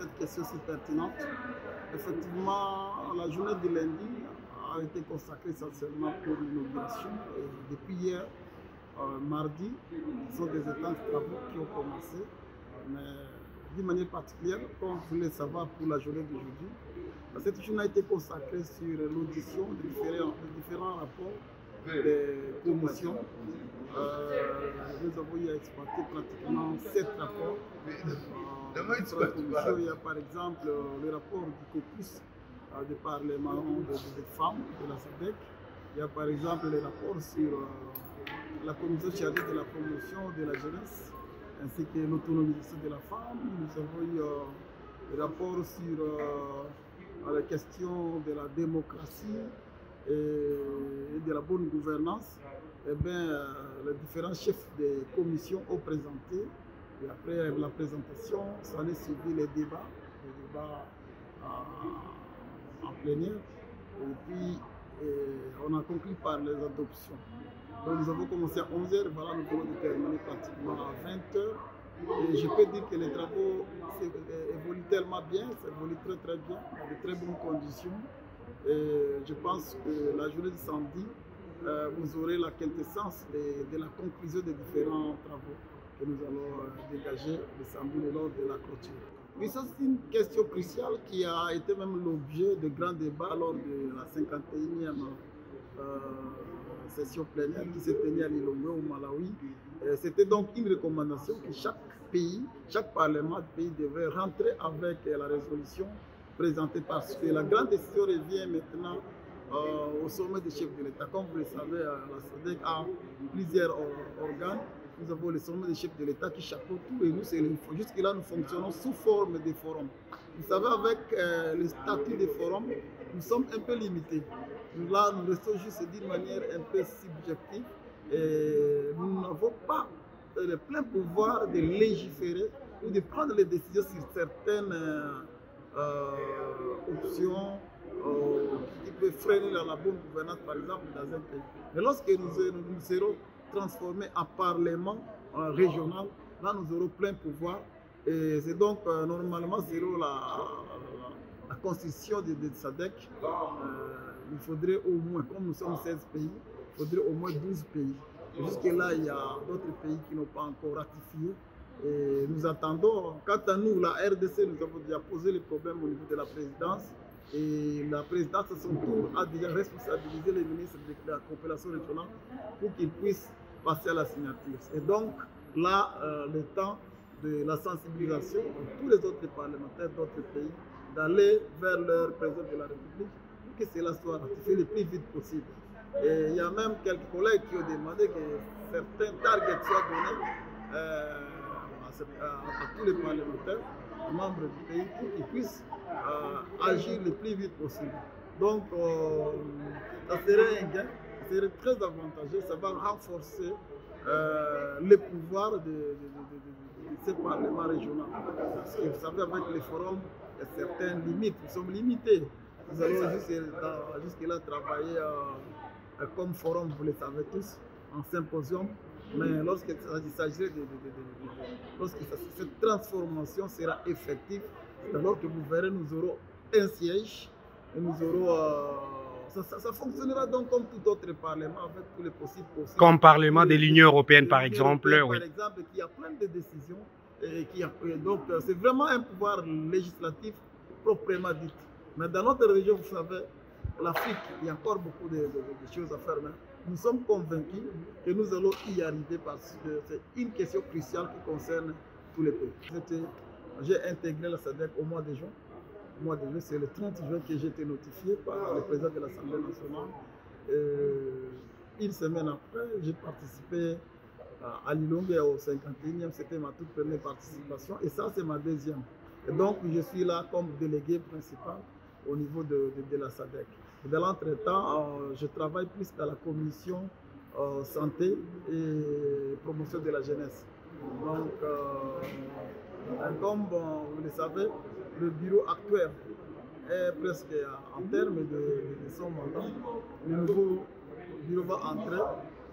cette question si pertinente. Effectivement, la journée de lundi a été consacrée essentiellement pour l'inauguration. Depuis hier, mardi, ce sont des étapes de travaux qui ont commencé. Mais d'une manière particulière, comme vous voulez savoir pour la journée d'aujourd'hui, cette journée a été consacrée sur l'audition de différents rapports des commissions. Nous avons eu à exploiter pratiquement 7 rapports. Il y a par exemple le rapport du caucus du Parlement des femmes de la SADC. Il y a par exemple le rapport sur la commission chargée de la promotion de la jeunesse ainsi que l'autonomisation de la femme. Nous avons eu le rapport sur la question de la démocratie et de la bonne gouvernance. Eh bien, les différents chefs des commissions ont présenté. Et après la présentation, ça en est suivi les débats en plénière. Et puis, on a conclu par les adoptions. Donc, nous avons commencé à 11h, voilà, nous avons terminé pratiquement à 20h. Et je peux dire que les travaux évoluent tellement bien, ça évolue très bien, dans de très bonnes conditions. Et je pense que la journée de samedi, vous aurez la quintessence de la conclusion des différents travaux que nous allons dégager le samedi lors de la clôture. Oui, ça c'est une question cruciale qui a été même l'objet de grands débats lors de la 51e session plénière qui s'est tenue à Lilongwe au Malawi. C'était donc une recommandation que chaque pays, chaque parlement du pays devait rentrer avec la résolution présentée parce que la grande décision revient maintenant au sommet des chefs de l'État. Comme vous le savez, la SADC a plusieurs organes. Nous avons le sommet des chefs de l'État qui chapeaute tout et nous, c'est l'info. Jusque-là, nous fonctionnons sous forme de forums. Vous savez, avec le statut de forum, nous sommes un peu limités. Là, nous restons juste d'une manière un peu subjective et nous n'avons pas le plein pouvoir de légiférer ou de prendre les décisions sur certaines options qui peuvent freiner la bonne gouvernance, par exemple, dans un pays. Mais lorsque nous serons transformés en parlement régional, là nous aurons plein pouvoir et c'est donc normalement zéro la constitution de SADC. Il faudrait au moins, comme nous sommes 16 pays, il faudrait au moins 12 pays. Jusque-là, il y a d'autres pays qui n'ont pas encore ratifié. Et nous attendons, quant à nous, la RDC, nous avons déjà posé le problème au niveau de la présidence. Et la présidence, à son tour, a déjà responsabilisé les ministres de la coopération régionale pour qu'ils puissent passer à la signature. Et donc, là, le temps de la sensibilisation de tous les autres parlementaires d'autres pays, d'aller vers leur président de la République pour que cela soit ratifié le plus vite possible. Et il y a même quelques collègues qui ont demandé que certains targets soient donnés à tous les parlementaires, membres du pays, pour qu'ils puissent agir le plus vite possible. Donc, ça serait un gain, ça serait très avantageux, ça va renforcer les pouvoirs de ces parlements régionaux. Parce que vous savez, avec les forums, il y a certaines limites, nous sommes limités. Nous allons jusque-là travailler comme forum, vous le savez tous, en symposium. Mais lorsqu'il s'agirait lorsque cette transformation sera effective, alors que vous verrez, nous aurons un siège et nous aurons. Ça fonctionnera donc comme tout autre parlement avec tous les possibles. Comme parlement de l'Union européenne, par exemple. Par exemple, qui a plein de décisions. Donc, c'est vraiment un pouvoir législatif proprement dit. Mais dans notre région, vous savez, l'Afrique, il y a encore beaucoup de choses à faire. Mais nous sommes convaincus que nous allons y arriver parce que c'est une question cruciale qui concerne tous les pays. J'ai intégré la SADC au mois de juin. C'est le 30 juin que j'ai été notifié par le président de l'Assemblée nationale. Une semaine après, j'ai participé à Lilongwe au 51e. C'était ma toute première participation et ça, c'est ma deuxième. Et donc, je suis là comme délégué principal au niveau de la SADC. Dans l'entretemps, je travaille plus dans la commission santé et promotion de la jeunesse. Donc, comme vous le savez, le bureau actuel est presque en termes de son mandat. Le nouveau bureau va entrer.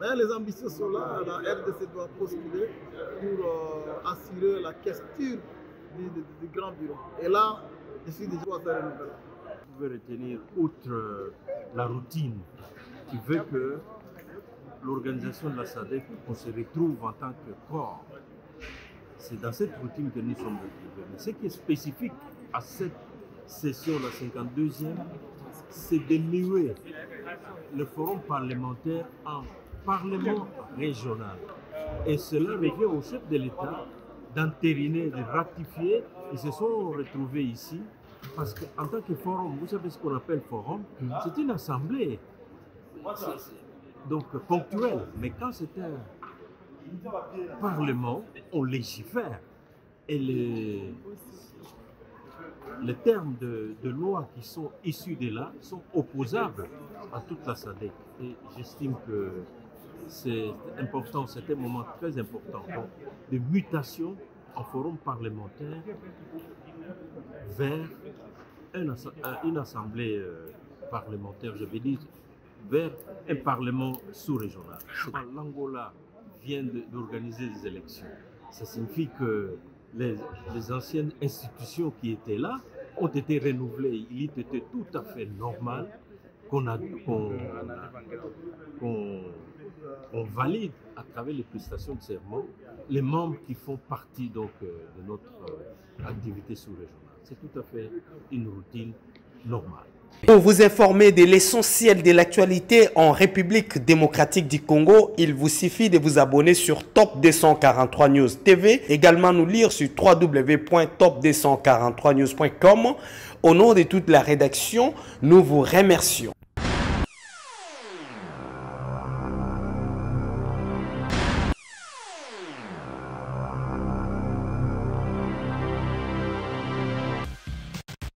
Mais les ambitions sont là. La RDC doit postuler pour assurer la question du grand bureau. Et là, je suis déjà à faire renouveler. Vous pouvez retenir, outre la routine qui veut que l'organisation de la SADC, on se retrouve en tant que corps. C'est dans cette routine que nous sommes retrouvés. Mais ce qui est spécifique à cette session, la 52e, c'est de muer le forum parlementaire en parlement régional. Et cela revient au chef de l'État d'entériner, de ratifier. Ils se sont retrouvés ici parce qu'en tant que forum, vous savez ce qu'on appelle forum, c'est une assemblée. Donc ponctuelle. Mais quand c'est un parlement, on légifère. Et les termes de loi qui sont issus de là sont opposables à toute la SADC. Et j'estime que c'est important, c'est un moment très important de mutation en forum parlementaire vers une assemblée parlementaire, je vais dire, vers un parlement sous-régional. L'Angola vient d'organiser des élections. Ça signifie que les anciennes institutions qui étaient là ont été renouvelées. Il était tout à fait normal qu'on valide à travers les prestations de serment les membres qui font partie donc, de notre activité sous-régionale. C'est tout à fait une routine normale. Pour vous informer de l'essentiel de l'actualité en République démocratique du Congo, il vous suffit de vous abonner sur Top 243 News TV, également nous lire sur www.top243news.com. Au nom de toute la rédaction, nous vous remercions.